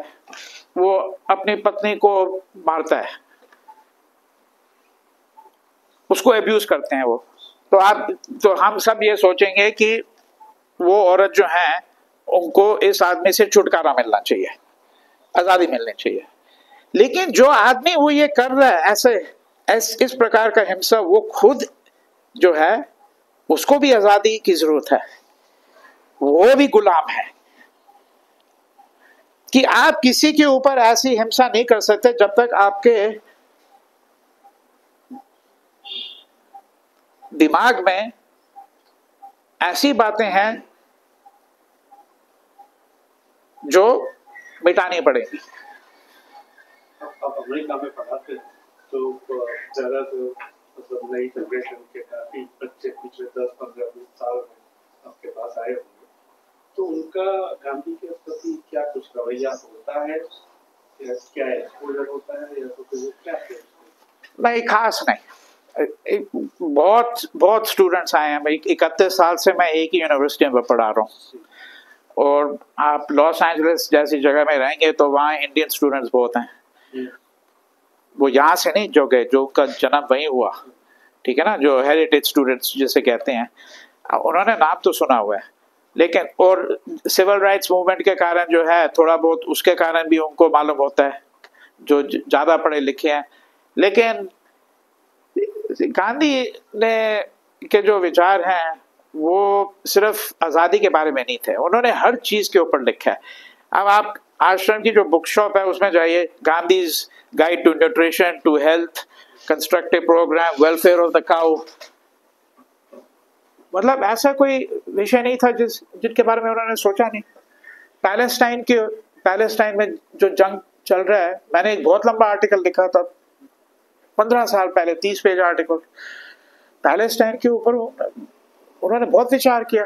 वो अपनी पत्नी को मारता है, उसको अब्यूज करते हैं वो, तो हम सब ये सोचेंगे कि वो औरत जो है उनको इस आदमी से छुटकारा मिलना चाहिए, आजादी मिलनी चाहिए। लेकिन जो आदमी वो ये कर रहा है इस प्रकार का हिंसा, वो खुद जो है उसको भी आजादी की जरूरत है, वो भी गुलाम है। कि आप किसी के ऊपर ऐसी हिंसा नहीं कर सकते जब तक आपके दिमाग में ऐसी बातें हैं जो मिटानी पड़ेगी। अब अमेरिका में पढ़ाते हैं तो ज्यादा तो मतलब नई जनरेशन के काफी बच्चे पिछले 10-15-20 साल में आपके पास आए होंगे, तो उनका गांधी के प्रति क्या कुछ रवैया होता है, या क्या एक्सपोजर होता है, या तो फिर क्या है? नहीं, खास नहीं। बहुत बहुत स्टूडेंट्स आए हैं। 31 साल से मैं एक ही यूनिवर्सिटी में पढ़ा रहा हूँ, और आप लॉस एंजलिस जैसी जगह में रहेंगे तो वहाँ इंडियन स्टूडेंट्स बहुत हैं। वो यहाँ से नहीं जो गए, जो उनका जन्म वहीं हुआ, ठीक है ना, जो हेरिटेज स्टूडेंट्स जिसे कहते हैं, उन्होंने नाम तो सुना हुआ है, लेकिन और सिविल राइट्स मूवमेंट के कारण जो है थोड़ा बहुत उसके कारण भी उनको मालूम होता है, जो ज़्यादा पढ़े लिखे हैं। लेकिन गांधी ने के जो विचार हैं वो सिर्फ आज़ादी के बारे में नहीं थे, उन्होंने हर चीज़ के ऊपर लिखा है। अब आप आश्रम की जो बुक शॉप है उसमें जाइए, Gandhi's guide to nutrition to health, constructive programme, welfare of the cow, मतलब ऐसा कोई विषय नहीं था जिनके बारे में उन्होंने सोचा नहीं। पैलेस्टाइन में जो जंग चल रहा है, मैंने एक बहुत लंबा आर्टिकल लिखा था 15 साल पहले, 30 पेज आर्टिकल पैलेस्टाइन के ऊपर, उन्होंने बहुत विचार किया।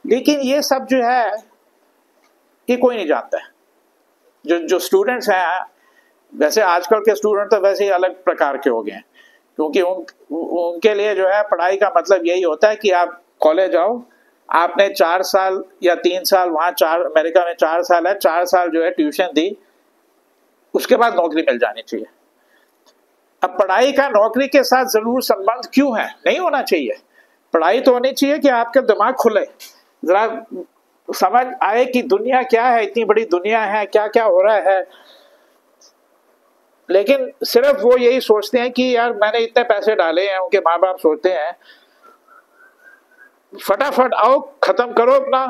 लेकिन ये सब जो है ये कोई नहीं जानता है। जो स्टूडेंट्स हैं, वैसे आजकल के स्टूडेंट तो वैसे ही अलग प्रकार के हो गए हैं, क्योंकि उनके लिए जो है पढ़ाई का मतलब यही होता है कि आप कॉलेज आओ, आपने 4 साल या 3 साल वहाँ, अमेरिका में 4 साल है, 4 साल जो है ट्यूशन दी, उसके बाद नौकरी मिल जानी चाहिए। अब पढ़ाई का नौकरी के साथ जरूर संबंध क्यों है? नहीं होना चाहिए। पढ़ाई तो होनी चाहिए कि आपका दिमाग खुले, जरा समझ आए कि दुनिया क्या है, इतनी बड़ी दुनिया है, क्या क्या हो रहा है। लेकिन सिर्फ वो यही सोचते हैं कि यार मैंने इतने पैसे डाले हैं, उनके माँ बाप सोचते हैं फटाफट आओ, खत्म करो अपना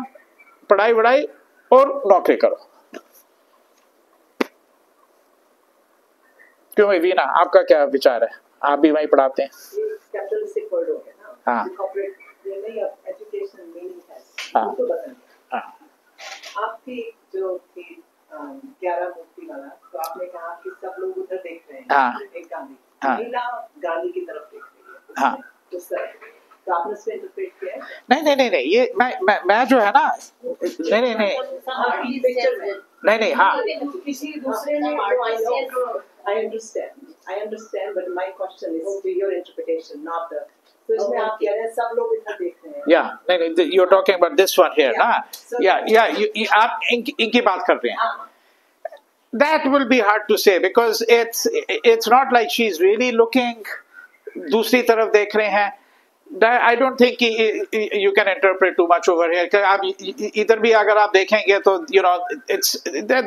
पढ़ाई वढ़ाई और नौकरी करो। क्यों वीना, आपका क्या विचार है? आप भी वहीं पढ़ाते हैं? कैपिटलिस्टिक वर्ल्ड हो गया ना, हाँ, कॉर्पोरेट में अब एजुकेशन मीनिंग है, हाँ, उनको बदलना। हाँ, आपकी जो थी 11 मूर्ति वाला, तो आपने कहा कि सब लोग उधर देख रहे हैं, हाँ, एक गांधी, हाँ, महिला गांधी की तरफ देख रही है, हाँ, उस तरह, तो आपने उसमें इंटरप्रेट किया है? नहीं, ये मैं जो है ना, नहीं, हाँ, किसी दूसरे ने, I understand, but my question is to your interpretation, not the. तो इसमें आप कह रहे हैं सब लोग इधर देख रहे हैं। या नहीं, you're talking about this one here, ना? आप इनकी बात कर रहे हैं। That will be hard to say because it's not like she's really looking, दूसरी तरफ देख रहे हैं। I don't think you can interpret too much over here. आप इधर भी अगर आप देखेंगे तो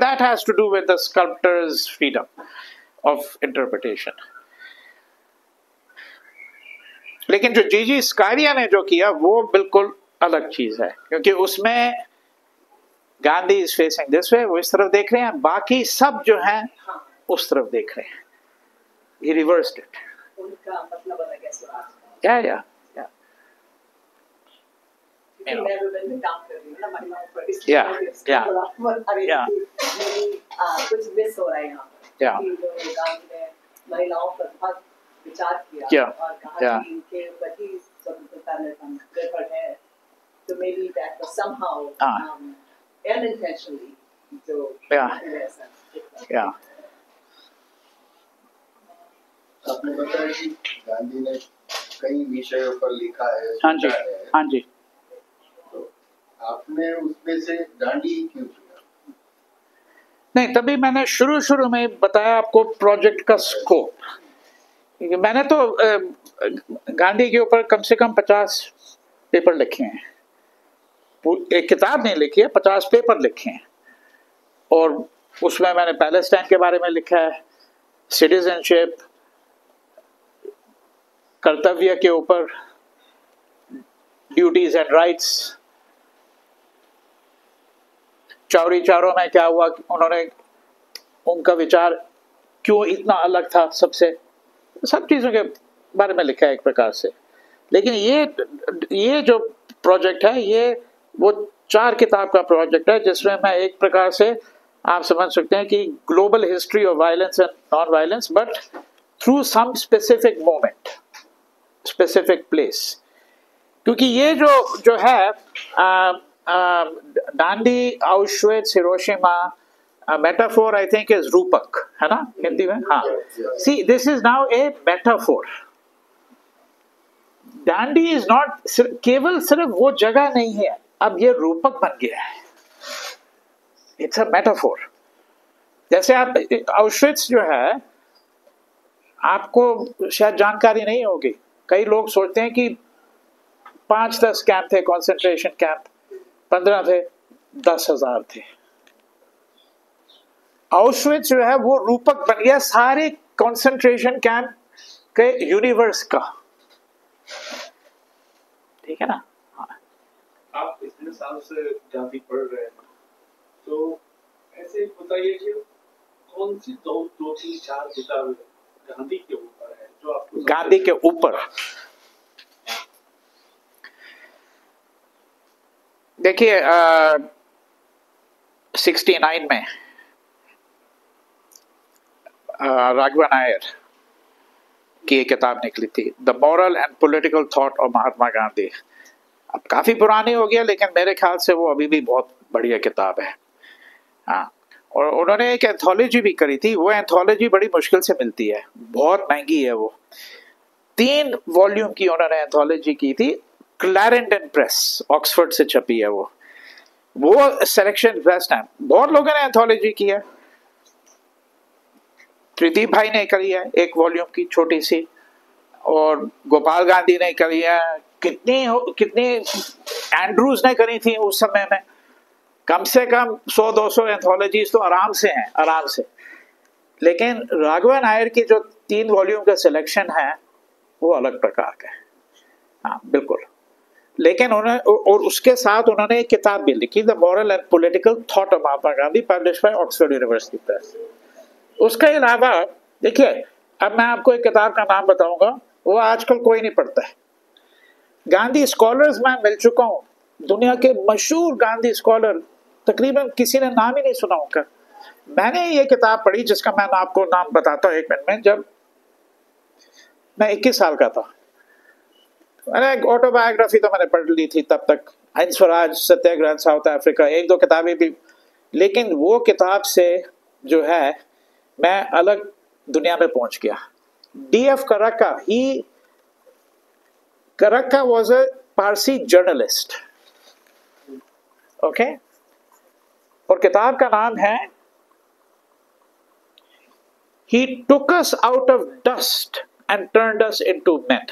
that has to do with the sculptor's freedom of interpretation. लेकिन जो जीजी स्कारिया ने जो किया वो बिल्कुल अलग चीज है, क्योंकि उसमें Gandhi is facing this way, वो इस तरफ देख रहे हैं, बाकी सब जो हैं उस तरफ देख रहे हैं। He reversed it. उनका मतलब अलग है स्वराज का। Yeah. मैं भी काम कर रही हूँ ना महिलाओं पर, Yeah. कुछ मिस हो रहा है यहाँ पर। Yeah. गांधी ने महिलाओं पर बहुत विचार किया और कहा कि इनके ऊपर ही स्वतंत्रता निर्भर है, तो maybe that was somehow unintentionally जो Yeah. आपने बताया कि गांधी ने कई विषयों पर लिखा है। हाँ जी। तो आपने उसमें से दांडी क्यों चुना? नहीं, तभी मैंने शुरू में बताया आपको प्रोजेक्ट का स्कोप। मैंने तो गांधी के ऊपर कम से कम 50 पेपर लिखे हैं, एक किताब नहीं लिखी है, 50 पेपर लिखे हैं। और उसमें मैंने पैलेस्टाइन के बारे में लिखा है, सिटीजनशिप, कर्तव्य के ऊपर, ड्यूटीज एंड राइट्स, चौरी चौरों में क्या हुआ, उन्होंने उनका विचार क्यों इतना अलग था सबसे, सब चीज़ों के बारे में लिखा है एक प्रकार से। लेकिन ये जो प्रोजेक्ट है ये वो 4 किताब का प्रोजेक्ट है, जिसमें मैं एक प्रकार से आप समझ सकते हैं कि global history of violence and non violence, but through some specific moment, specific place. क्योंकि ये जो है Dandi, Auschwitz, Hiroshima, metaphor I think is रूपक, है ना हिंदी में? हाँ। See, this is now a metaphor, Dandi is not केवल सिर्फ वो जगह नहीं है, अब ये रूपक बन गया है, इट्स अ मेटाफोर। जैसे आप ऑश्विट्ज जो है, आपको शायद जानकारी नहीं होगी, कई लोग सोचते हैं कि 5-10 कैंप थे कंसंट्रेशन कैंप, 15 थे, 10,000 थे। ऑश्विट्ज जो है वो रूपक बन गया सारे कंसंट्रेशन कैंप के यूनिवर्स का, ठीक है ना। आप इतने साल से गांधी पढ़ रहे हैं, तो ऐसे बताइए कि कौन सी 2-3-4 किताब गांधी के ऊपर है जो आपको गांधी के ऊपर? देखिए 69 में राघवन नायर की एक किताब निकली थी, the moral and political thought of Mahatma Gandhi. अब काफी पुरानी हो गया, लेकिन मेरे ख्याल से वो अभी भी बहुत बढ़िया किताब है। हाँ, और उन्होंने एक एंथोलॉजी भी करी थी, वो एंथोलॉजी बड़ी मुश्किल से मिलती है, बहुत महंगी है वो। 3 वॉल्यूम की उन्होंने एंथोलॉजी की थी, क्लैरेंटन प्रेस ऑक्सफोर्ड से छपी है वो सिलेक्शन बेस्ट है। बहुत लोगों ने एंथोलॉजी की है, त्रिदीप भाई ने करी है 1 वॉल्यूम की छोटी सी, और गोपाल गांधी ने करी है, कितनी एंड्रूज ने करी थी उस समय में, कम से कम 100-200 एंथोलॉजीज तो आराम से हैं, आराम से। लेकिन राघवन नायर की जो 3 वॉल्यूम का सिलेक्शन है वो अलग प्रकार का है, हाँ बिल्कुल। लेकिन उन्होंने, और उसके साथ उन्होंने एक किताब भी लिखी, the moral and political thought of Mahatma Gandhi, publish by Oxford university press. उसके अलावा देखिए, अब मैं आपको एक किताब का नाम बताऊंगा, वो आजकल कोई नहीं पढ़ता है। गांधी स्कॉलर्स मैं मिल चुका हूँ, दुनिया के मशहूर गांधी स्कॉलर तकरीबन किसी ने नाम ही नहीं सुना होगा। मैंने ये किताब पढ़ी जिसका मैं आपको नाम बताता हूँ 1 मिनट में। जब मैं 21 साल का था, मैंने ऑटोबायोग्राफी तो मैंने पढ़ ली थी तब तक, हिंद स्वराज, सत्याग्रह साउथ अफ्रीका, 1-2 किताबें भी, लेकिन वो किताब से जो है मैं अलग दुनिया में पहुंच गया। D.F. Karaka was a Parsi journalist, okay, और किताब का नाम है He took us out of dust and turned us into men.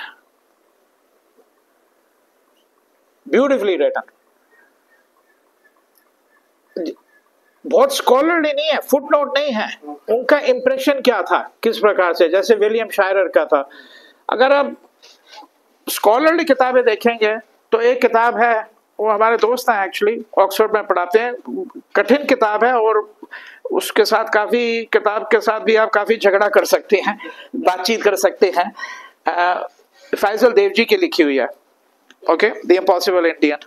Beautifully written. बहुत स्कॉलरली नहीं है, फुटनोट नहीं है, उनका इंप्रेशन क्या था, किस प्रकार से, जैसे विलियम शायरर का था। अगर आप स्कॉलरली किताबें देखेंगे तो एक किताब है, वो हमारे दोस्त हैं एक्चुअली, ऑक्सफोर्ड में पढ़ाते हैं, कठिन किताब है, और उसके साथ काफ़ी, किताब के साथ भी आप काफ़ी झगड़ा कर सकते हैं, बातचीत कर सकते हैं। फैजल देव जी की लिखी हुई है, ओके, द इम्पॉसिबल इंडियन,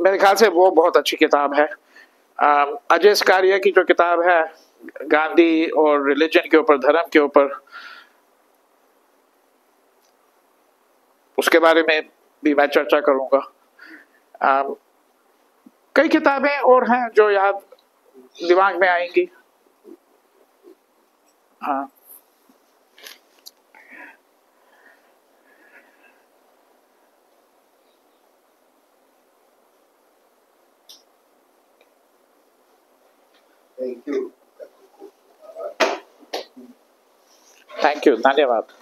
मेरे ख्याल से वो बहुत अच्छी किताब है। अजय स्कारिया की जो किताब है गांधी और रिलीजन के ऊपर, धर्म के ऊपर, उसके बारे में भी मैं चर्चा करूंगा। कई किताबें और हैं जो याद दिमाग में आएंगी। हाँ, थैंक यू। थैंक यू, धन्यवाद।